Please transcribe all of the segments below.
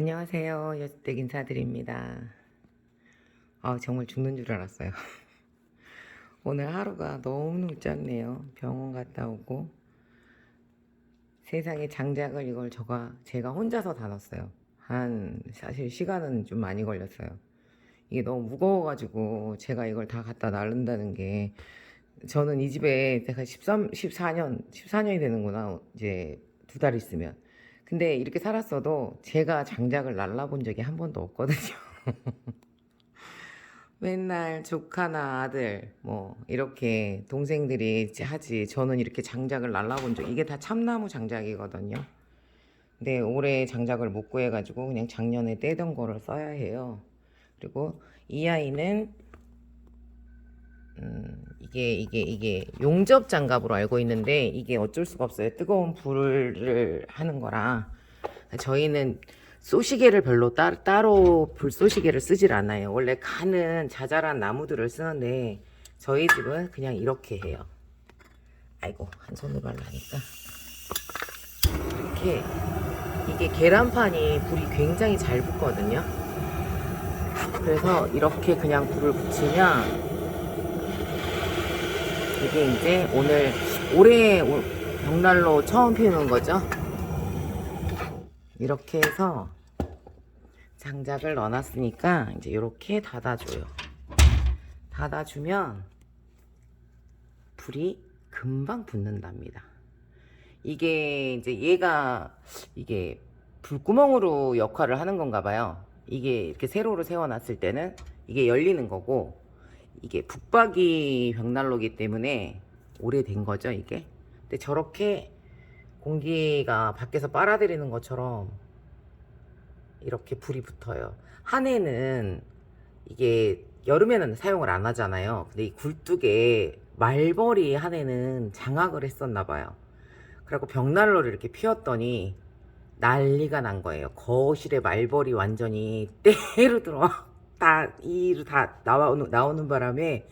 안녕하세요. 여주댁 인사드립니다. 정말 죽는 줄 알았어요. 오늘 하루가 너무 짧네요. 병원 갔다 오고 세상에 장작을 이걸 제가 혼자서 다 넣었어요. 사실 시간은 좀 많이 걸렸어요. 이게 너무 무거워가지고 제가 이걸 다 갖다 나른다는 게, 저는 이 집에 제가 14년이 되는구나. 이제 2달 있으면. 근데 이렇게 살았어도 제가 장작을 날라본 적이 한 번도 없거든요. 맨날 조카나 아들 뭐 이렇게 동생들이 하지, 저는 이렇게 장작을 날라본 적, 이게 다 참나무 장작이거든요. 근데 올해 장작을 못 구해가지고 그냥 작년에 떼던 거를 써야 해요. 그리고 이 아이는 이게 용접 장갑으로 알고 있는데, 이게 어쩔 수가 없어요. 뜨거운 불을 하는 거라. 저희는 쏘시개를 별로 따로 불쏘시개를 쓰질 않아요. 원래 가는 자잘한 나무들을 쓰는데 저희 집은 그냥 이렇게 해요. 아이고, 한 손으로 하려니까. 이렇게, 이게 계란판이 불이 굉장히 잘 붙거든요. 그래서 이렇게 그냥 불을 붙이면, 이게 이제 올해 벽난로 처음 피우는 거죠. 이렇게 해서 장작을 넣어놨으니까 이제 이렇게 닫아줘요. 닫아주면 불이 금방 붙는답니다. 이게 이제 이게 불구멍으로 역할을 하는 건가 봐요. 이게 이렇게 세로로 세워놨을 때는 이게 열리는 거고, 이게 북박이 벽난로기 때문에 오래된 거죠, 이게. 근데 저렇게 공기가 밖에서 빨아들이는 것처럼 이렇게 불이 붙어요. 한 해는, 이게 여름에는 사용을 안 하잖아요. 근데 이 굴뚝에 말벌이 한 해는 장악을 했었나 봐요. 그래갖고 벽난로를 이렇게 피웠더니 난리가 난 거예요. 거실에 말벌이 완전히 때로 들어와 이로 다 나오는 바람에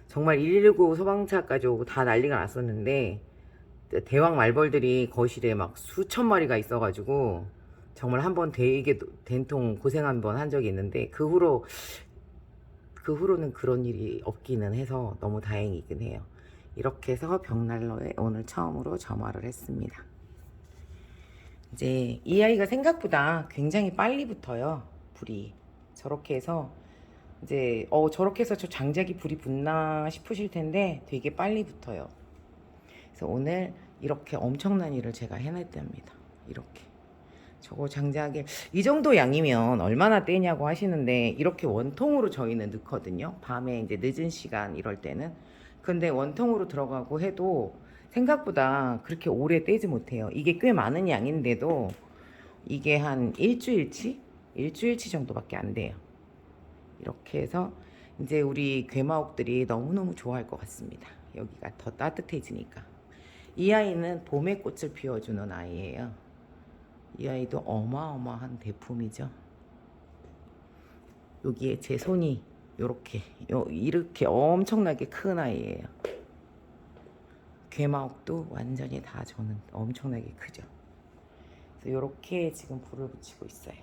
정말 119 소방차까지 오고 다 난리가 났었는데, 대왕 말벌들이 거실에 막 수천 마리가 있어가지고 정말 한번 되게 된통 고생 한번 한 적이 있는데, 그 후로는 그런 일이 없기는 해서 너무 다행이긴 해요. 이렇게 해서 벽난로에 오늘 처음으로 점화를 했습니다. 이제 이 아이가 생각보다 굉장히 빨리 붙어요, 불이. 저렇게 해서 이제 저렇게 해서 저 장작이 불이 붙나 싶으실 텐데 되게 빨리 붙어요. 그래서 오늘 이렇게 엄청난 일을 제가 해냈답니다. 이렇게 저거 장작에 이 정도 양이면 얼마나 떼냐고 하시는데, 이렇게 원통으로 저희는 넣거든요. 밤에 이제 늦은 시간 이럴 때는. 근데 원통으로 들어가고 해도 생각보다 그렇게 오래 떼지 못해요. 이게 꽤 많은 양인데도 이게 한 일주일치 정도밖에 안 돼요. 이렇게 해서 이제 우리 괴마옥들이 너무너무 좋아할 것 같습니다. 여기가 더 따뜻해지니까. 이 아이는 봄에 꽃을 피워주는 아이예요. 이 아이도 어마어마한 대품이죠. 여기에 제 손이 이렇게 엄청나게 큰 아이예요. 괴마옥도 완전히 다 저는 엄청나게 크죠. 그래서 이렇게 지금 불을 붙이고 있어요.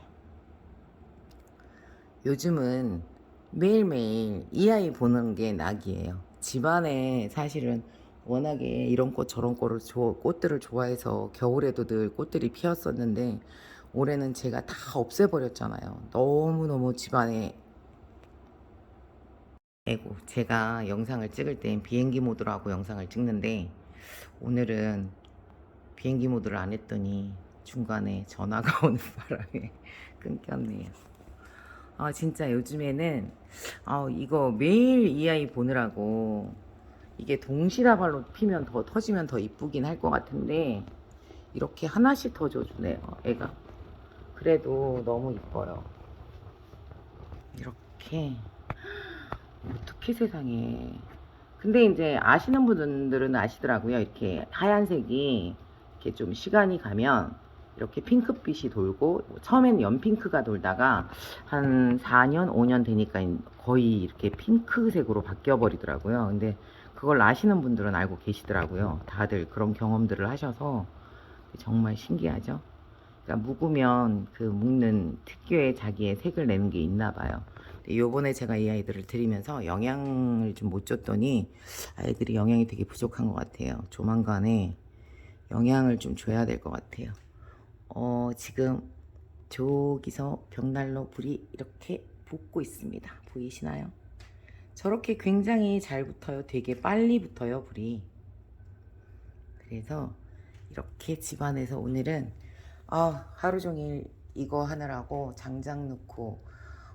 요즘은 매일매일 이 아이 보는 게 낙이에요. 집안에 사실은 워낙에 이런 꽃 저런 꽃들을 좋아해서 겨울에도 늘 꽃들이 피었었는데, 올해는 제가 다 없애버렸잖아요. 너무너무 집안에. 제가 영상을 찍을 땐 비행기 모드로 하고 영상을 찍는데, 오늘은 비행기 모드를 안 했더니 중간에 전화가 오는 바람에 끊겼네요. 진짜 요즘에는 이거 매일 이 아이 보느라고, 이게 동시다발로 피면 터지면 더 이쁘긴 할 것 같은데 이렇게 하나씩 터져주네요, 애가. 그래도 너무 이뻐요. 이렇게. 어떻게 세상에. 근데 이제 아시는 분들은 아시더라고요. 이렇게 하얀색이 이렇게 좀 시간이 가면 이렇게 핑크빛이 돌고, 처음엔 연핑크가 돌다가 한 4년, 5년 되니까 거의 이렇게 핑크색으로 바뀌어 버리더라고요. 근데 그걸 아시는 분들은 알고 계시더라고요. 다들 그런 경험들을 하셔서 정말 신기하죠. 그러니까 묵으면 그 묵는 특유의 자기의 색을 내는 게 있나 봐요. 요번에 제가 이 아이들을 들이면서 영양을 좀 못 줬더니 아이들이 영양이 되게 부족한 것 같아요. 조만간에 영양을 좀 줘야 될 것 같아요. 지금 저기서 벽난로 불이 이렇게 붙고 있습니다. 보이시나요? 저렇게 굉장히 잘 붙어요. 되게 빨리 붙어요, 불이. 그래서 이렇게 집안에서 오늘은 하루 종일 이거 하느라고 장작 넣고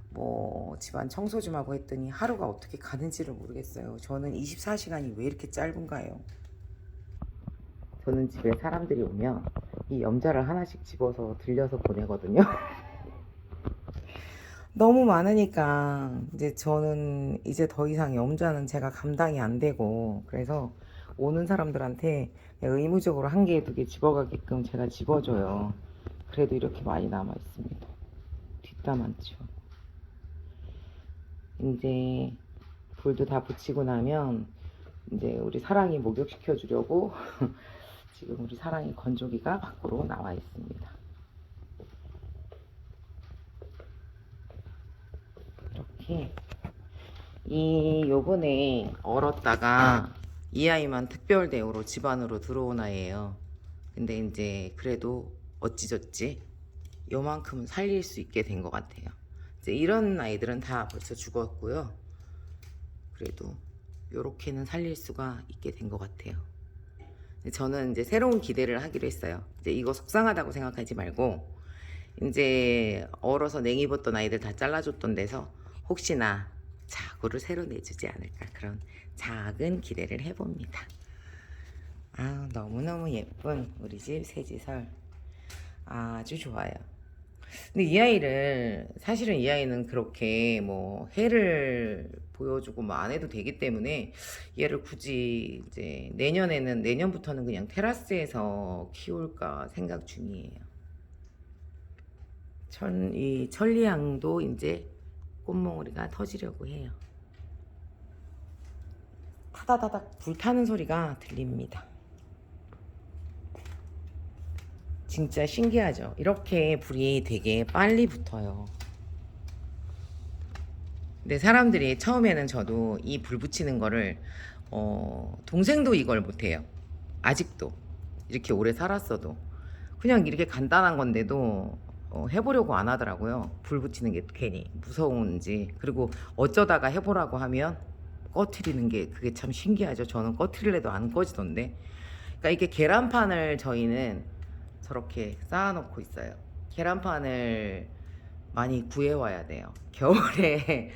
뭐 집안 청소 좀 하고 했더니 하루가 어떻게 가는지를 모르겠어요. 저는 24시간이 왜 이렇게 짧은가요? 저는 집에 사람들이 오면 이 염자를 하나씩 집어서 들려서 보내거든요. 너무 많으니까 이제 저는 이제 더 이상 염자는 제가 감당이 안 되고, 그래서 오는 사람들한테 의무적으로 한 개, 두 개 집어가게끔 제가 집어줘요. 그래도 이렇게 많이 남아 있습니다. 뒷담 많죠. 이제 불도 다 붙이고 나면 이제 우리 사랑이 목욕시켜 주려고 지금 우리 사랑이 건조기가 밖으로 나와 있습니다. 이렇게 요번에 얼었다가 이 아이만 특별 대우로 집 안으로 들어온 아이예요. 근데 이제 그래도 어찌저찌 요만큼은 살릴 수 있게 된 것 같아요. 이제 이런 아이들은 다 벌써 죽었고요. 그래도 요렇게는 살릴 수가 있게 된 것 같아요. 저는 이제 새로운 기대를 하기로 했어요. 이제 이거 속상하다고 생각하지 말고 이제 얼어서 냉입었던 아이들 다 잘라줬던 데서 혹시나 자구를 새로 내주지 않을까, 그런 작은 기대를 해봅니다. 너무너무 예쁜 우리 집 새지설 아주 좋아요. 근데 이 아이를 사실은 이 아이는 그렇게 뭐 해를 보여주고 뭐 안 해도 되기 때문에 얘를 굳이 이제 내년부터는 그냥 테라스에서 키울까 생각 중이에요. 이 천리향도 이제 꽃몽우리가 터지려고 해요. 타다다닥 불타는 소리가 들립니다. 진짜 신기하죠? 이렇게 불이 되게 빨리 붙어요. 근데 사람들이 처음에는 저도 이 불 붙이는 거를 동생도 이걸 못해요. 아직도 이렇게 오래 살았어도 그냥 이렇게 간단한 건데도 해보려고 안 하더라고요. 불 붙이는 게 괜히 무서운지, 그리고 어쩌다가 해보라고 하면 꺼트리는 게 그게 참 신기하죠. 저는 꺼트릴래도 안 꺼지던데. 그러니까 이게 계란판을 저희는 저렇게 쌓아놓고 있어요. 계란판을 많이 구해와야 돼요. 겨울에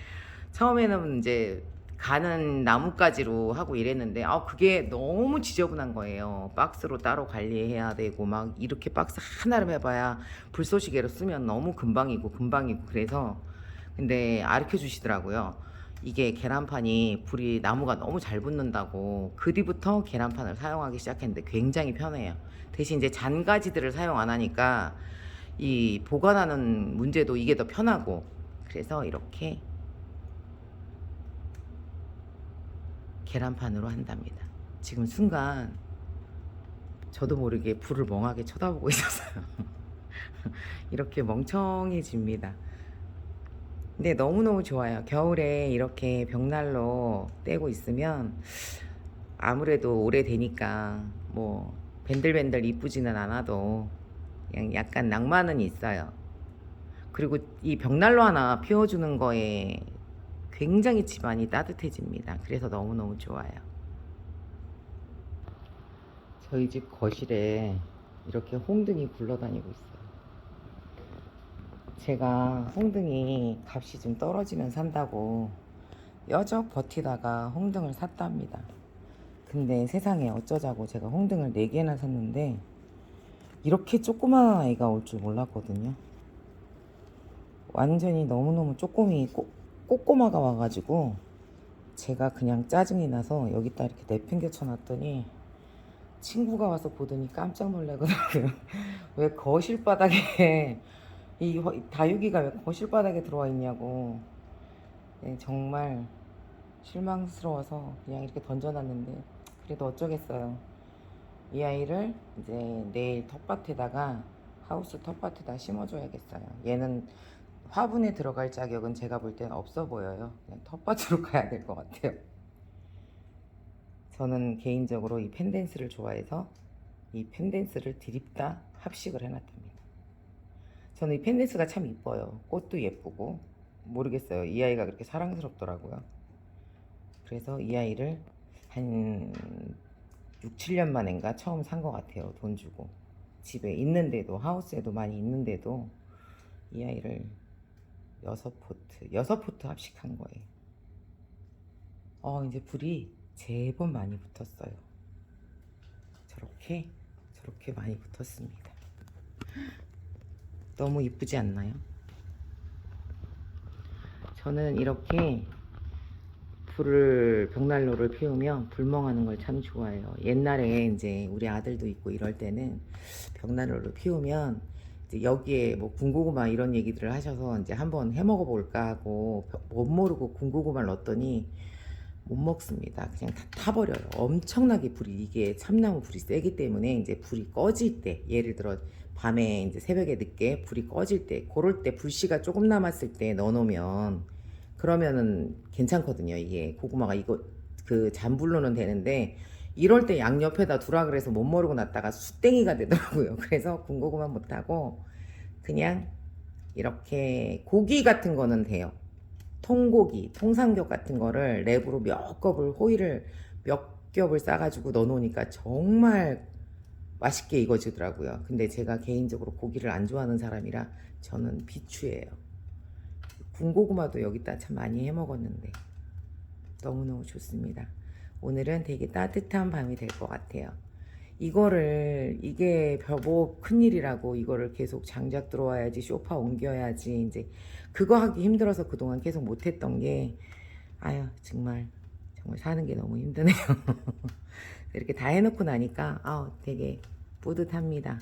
처음에는 이제 가는 나뭇가지로 하고 이랬는데 그게 너무 지저분한 거예요. 박스로 따로 관리해야 되고 막 이렇게 박스 하나를 해봐야 불쏘시개로 쓰면 너무 금방이고 그래서 근데 가르쳐 주시더라고요. 이게 계란판이 불이 나무가 너무 잘 붙는다고 그 뒤부터 계란판을 사용하기 시작했는데 굉장히 편해요. 대신 이제 잔가지들을 사용 안 하니까 이 보관하는 문제도 이게 더 편하고, 그래서 이렇게 계란판으로 한답니다. 지금 순간 저도 모르게 불을 멍하게 쳐다보고 있었어요. 이렇게 멍청해집니다. 근데 너무너무 좋아요. 겨울에 이렇게 벽난로 떼고 있으면 아무래도 오래되니까 뭐 밴들밴들 이쁘지는 않아도 그냥 약간 낭만은 있어요. 그리고 이 벽난로 하나 피워주는 거에 굉장히 집안이 따뜻해집니다. 그래서 너무너무 좋아요. 저희 집 거실에 이렇게 홍등이 굴러다니고 있어요. 제가 홍등이 값이 좀 떨어지면 산다고 여적 버티다가 홍등을 샀답니다. 근데 세상에 어쩌자고 제가 홍등을 4개나 샀는데 이렇게 조그마한 아이가 올 줄 몰랐거든요. 완전히 너무너무 꼬꼬마가 와가지고 제가 그냥 짜증이 나서 여기다 이렇게 내팽개쳐 놨더니 친구가 와서 보더니 깜짝 놀라더라고요. 왜 거실 바닥에 이 다육이가 왜 거실 바닥에 들어와 있냐고. 네, 정말 실망스러워서 그냥 이렇게 던져놨는데 그래도 어쩌겠어요. 이 아이를 이제 내일 텃밭에다가 하우스 텃밭에다 심어줘야겠어요. 얘는 화분에 들어갈 자격은 제가 볼 땐 없어 보여요. 그냥 텃밭으로 가야 될 것 같아요. 저는 개인적으로 이 펜댄스를 좋아해서 이 펜댄스를 드립다 합식을 해놨답니다. 저는 이 펜댄스가 참 이뻐요. 꽃도 예쁘고 모르겠어요. 이 아이가 그렇게 사랑스럽더라고요. 그래서 이 아이를 한 6, 7년 만인가 처음 산 것 같아요. 돈 주고. 집에 있는데도, 하우스에도 많이 있는데도 이 아이를 6포트 합식한 거예요. 이제 불이 제법 많이 붙었어요. 저렇게 많이 붙었습니다. 너무 이쁘지 않나요? 저는 이렇게 벽난로를 피우면 불멍하는 걸 참 좋아해요. 옛날에 이제 우리 아들도 있고 이럴 때는 벽난로를 피우면 이제 여기에 뭐 군고구마 이런 얘기들을 하셔서 이제 한번 해 먹어 볼까 하고 못 모르고 군고구마를 넣었더니 못 먹습니다. 그냥 다 타버려요. 엄청나게 이게 참나무 불이 세기 때문에 이제 불이 꺼질 때, 예를 들어 밤에 이제 새벽에 늦게 불이 꺼질 때, 그럴 때 불씨가 조금 남았을 때 넣어놓으면 그러면은 괜찮거든요. 이게 고구마가 이거 그 잔불로는 되는데 이럴 때 양옆에다 두라 그래서 못 모르고 놨다가 숯땡이가 되더라고요. 그래서 군고구마 못하고 그냥 이렇게 고기 같은 거는 돼요. 통고기, 통삼겹 같은 거를 랩으로 호일을 몇 겹을 싸가지고 넣어놓으니까 정말 맛있게 익어지더라고요. 근데 제가 개인적으로 고기를 안 좋아하는 사람이라 저는 비추예요. 군고구마도 여기다 참 많이 해 먹었는데 너무너무 좋습니다. 오늘은 되게 따뜻한 밤이 될 것 같아요. 이게 뭐 큰일이라고 이거를 계속 장작 들어와야지 소파 옮겨야지 이제 그거 하기 힘들어서 그동안 계속 못했던 게 아유 정말 사는 게 너무 힘드네요. 이렇게 다 해놓고 나니까 되게 뿌듯합니다.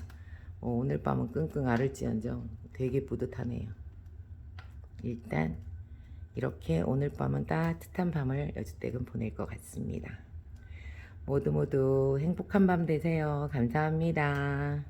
오늘 밤은 끙끙 앓을지언정 되게 뿌듯하네요. 일단 이렇게 오늘 밤은 따뜻한 밤을 여주댁은 보낼 것 같습니다. 모두 행복한 밤 되세요. 감사합니다.